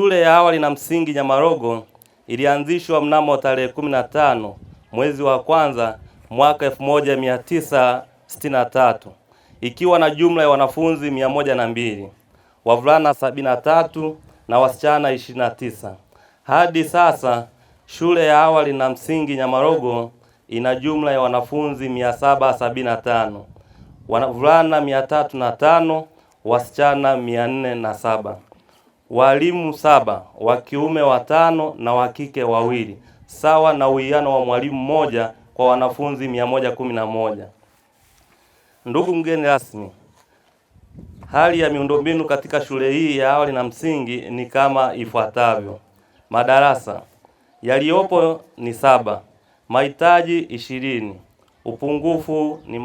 Shule ya awali na msingi Nyamarogo ilianzishwa mnamo tarehe 15 mwezi wa kwanza mwaka 1963 ikiwa na jumla ya wanafunzi 102, wavulana 73 na wasichana 29. Hadi sasa shule ya awali na msingi Nyamarogo ina jumla ya wanafunzi 775, wavulana 305, wasichana 407. Walimu 7, wa kiume 5 na wa kike 2, sawa na uwiano wa mwalimu mmoja kwa wanafunzi 111. Ndugu mgeni rasmi, hali ya miundombinu katika shule hii ya awali na msingi ni kama ifuatavyo. Madarasa yaliyopo ni 7, mahitaji 20, upungufu ni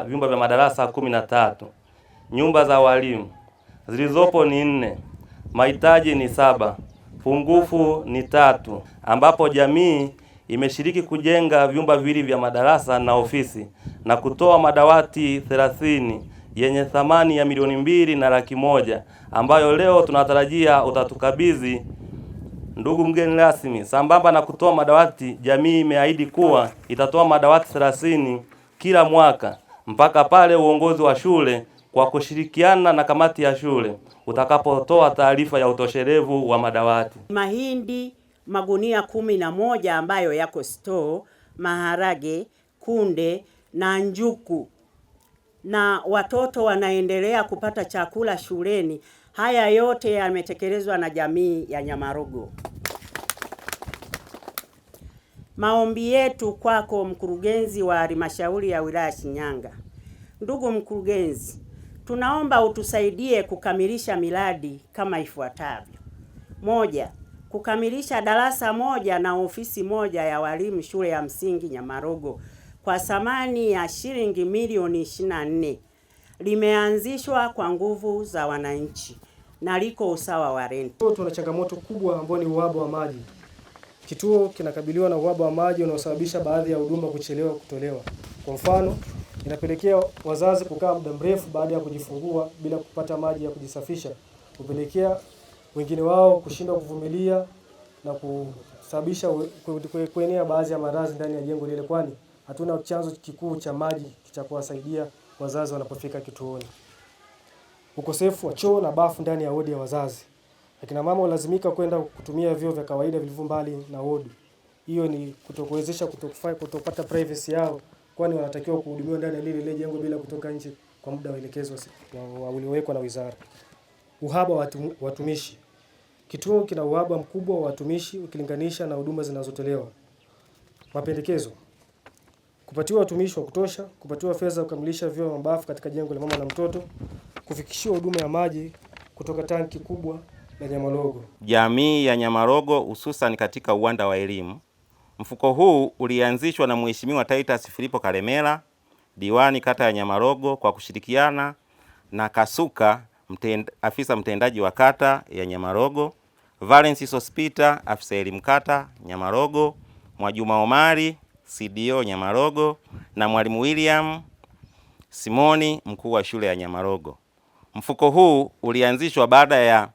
vyumba vya madarasa 13. Nyumba za walimu zilizopo ni 4, mahitaji ni 7, pungufu ni 3, ambapo jamii imeshiriki kujenga vyumba viwili vya madarasa na ofisi na kutoa madawati 30 yenye thamani ya milioni 2.1 ambayo leo tunatarajia utatukabidhi ndugu mgeni rasmi. Sambamba na kutoa madawati, jamii imeahidi kuwa itatoa madawati 30 kila mwaka mpaka pale uongozi wa shule kwa kushirikiana na kamati ya shule utakapotoa taarifa ya utoshelevu wa madawati. Mahindi magunia 11 ambayo yako store, maharage, kunde na njuku, na watoto wanaendelea kupata chakula shuleni. Haya yote yametekelezwa na jamii ya Nyamarogo. Maombi yetu kwako mkurugenzi wa halmashauri ya wilaya Shinyanga. Ndugu mkurugenzi, tunaomba utusaidie kukamilisha miradi kama ifuatavyo. 1. Kukamilisha darasa 1 na ofisi 1 ya walimu shule ya msingi Nyamarogo kwa thamani ya shilingi milioni 24. Limeanzishwa kwa nguvu za wananchi na liko usawa wa renti. Tuna changamoto kubwa ambayo ni uhaba wa maji. Kituo kinakabiliwa na uhaba wa maji unaosababisha baadhi ya huduma kuchelewa kutolewa. Kwa mfano, inapelekea wazazi kukaa muda mrefu baada ya kujifungua bila kupata maji ya kujisafisha. Kupelekea wengine wao kushindwa kuvumilia na kusababisha kuenea baadhi ya maradhi ndani ya jengo lile, kwani hatuna chanzo kikuu cha maji cha kuwasaidia wazazi wanapofika kituoni. Ukosefu wa choo na bafu ndani ya wodi ya wazazi. Akina mama walazimika kwenda kutumia vyoo vya kawaida vilivyo mbali na wodi. Hiyo ni kutokuwezesha kutopata privacy yao, kwani wanatakiwa kuhudumiwa ndani ya lile jengo bila kutoka nje kwa muda uelekezwa uliowekwa na wizara. Uhaba wa watumishi. Kituo kina uhaba mkubwa wa watumishi ukilinganisha na huduma zinazotolewa. Mapendekezo: kupatiwa watumishi wa kutosha, kupatiwa fedha za kukamilisha vyoo na mabafu katika jengo la mama na mtoto, kufikishiwa huduma ya maji kutoka tanki kubwa la Nyamarogo. Jamii ya Nyamarogo hususan katika uwanda wa elimu. Mfuko huu ulianzishwa na Mheshimiwa Titus Filipo Kalemera, diwani kata ya Nyamarogo, kwa kushirikiana na Kasuka, afisa mtendaji wa kata ya Nyamarogo, Valence Sospita, afisa elimu kata Nyamarogo, Mwajuma Omari, CDO Nyamarogo, na Mwalimu William Simoni, mkuu wa shule ya Nyamarogo. Mfuko huu ulianzishwa baada ya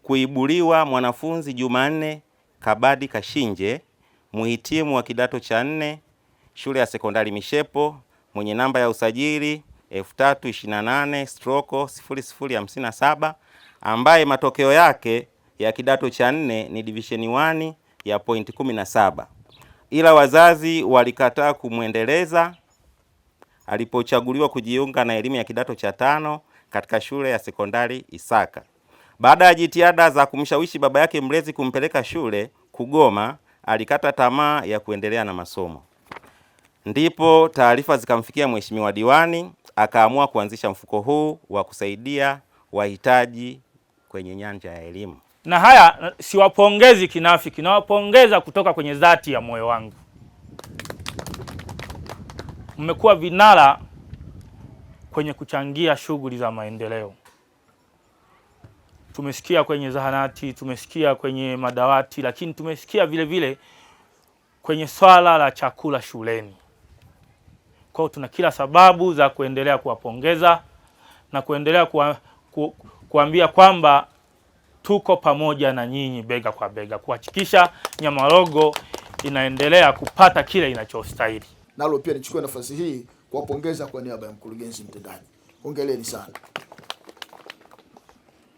kuibuliwa mwanafunzi Jumanne Kabadi Kashinje, muhitimu wa kidato cha 4 shule ya sekondari Mishepo, mwenye namba ya usajili F328/0057, ambaye matokeo yake ya kidato cha 4 ni division 1 ya point 17. Ila wazazi walikataa kumwendeleza alipochaguliwa kujiunga na elimu ya kidato cha 5 katika shule ya sekondari Isaka. Baada ya jitihada za kumshawishi baba yake mlezi kumpeleka shule kugoma, alikata tamaa ya kuendelea na masomo. Ndipo taarifa zikamfikia Mheshimiwa diwani, akaamua kuanzisha mfuko huu wa kusaidia wahitaji kwenye nyanja ya elimu. Na haya siwapongezi kinafiki, nawapongeza kutoka kwenye dhati ya moyo wangu. Mmekuwa vinara kwenye kuchangia shughuli za maendeleo. Tumesikia kwenye zahanati, tumesikia kwenye madawati, lakini tumesikia vile vile kwenye swala la chakula shuleni. Kwa hiyo tuna kila sababu za kuendelea kuwapongeza na kuendelea kuambia kwamba tuko pamoja na nyinyi bega kwa bega kuhakikisha Nyamalogo inaendelea kupata kile inachostahili. Nalo pia nichukue nafasi hii kuwapongeza kwa niaba ya mkurugenzi mtendaji. Hongereni sana.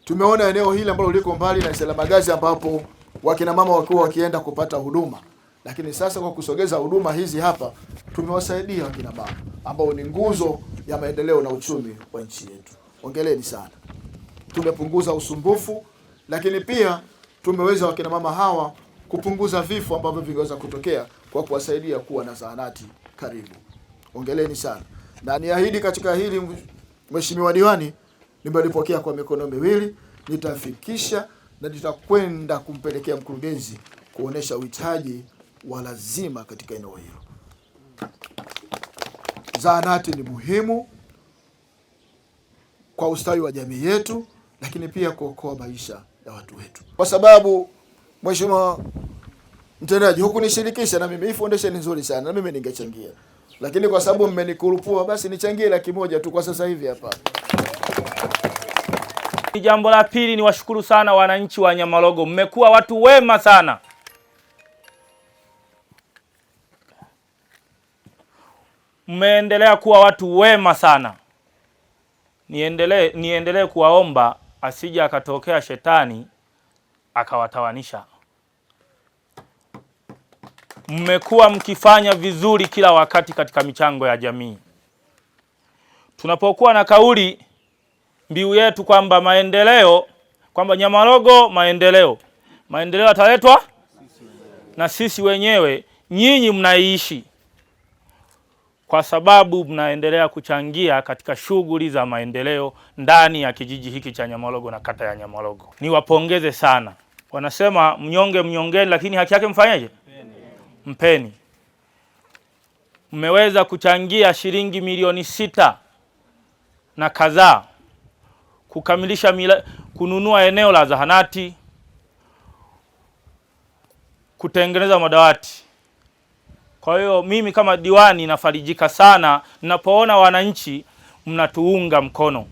Tumeona eneo hili ambalo liko mbali na Selamagazi ambapo wakina mama wakiwa wakienda kupata huduma. Lakini sasa kwa kusogeza huduma hizi hapa tumewasaidia wakina mama ambao ni nguzo ya maendeleo na uchumi wa nchi yetu. Hongereni sana. Tumepunguza usumbufu, lakini pia tumeweza wakina mama hawa kupunguza vifo ambavyo vingeweza kutokea kwa kuwasaidia kuwa na zahanati karibu. Hongereni sana. Na niahidi katika hili, Mheshimiwa Diwani, nimelipokea kwa mikono miwili, nitafikisha na nitakwenda kumpelekea mkurugenzi kuonesha uhitaji wa lazima katika eneo hilo. Zahanati ni muhimu kwa ustawi wa jamii yetu, lakini pia kuokoa maisha ya watu wetu. Kwa sababu Mheshimiwa mtendaji, hukunishirikisha na mimi, hii foundation nzuri sana na mimi ningechangia. Lakini kwa sababu mmenikurupua, basi nichangie 100,000 tu kwa sasa hivi hapa. Jambo la pili, ni washukuru sana wananchi wa Nyamalogo. Mmekuwa watu wema sana. Mmeendelea kuwa watu wema sana. Niendelee kuwaomba asije akatokea shetani akawatawanisha. Mmekuwa mkifanya vizuri kila wakati katika michango ya jamii. Tunapokuwa na kauli mbiu yetu kwamba maendeleo, kwamba Nyamalogo maendeleo yataletwa na sisi wenyewe, nyinyi mnaiishi kwa sababu mnaendelea kuchangia katika shughuli za maendeleo ndani ya kijiji hiki cha Nyamalogo na kata ya Nyamalogo. Niwapongeze sana. Wanasema mnyonge mnyongeni, lakini haki yake mfanyeje? Mpeni. Mmeweza kuchangia shilingi milioni 6 na kadhaa kukamilisha kununua eneo la zahanati, kutengeneza madawati. Kwa hiyo mimi kama diwani nafarijika sana ninapoona wananchi mnatuunga mkono.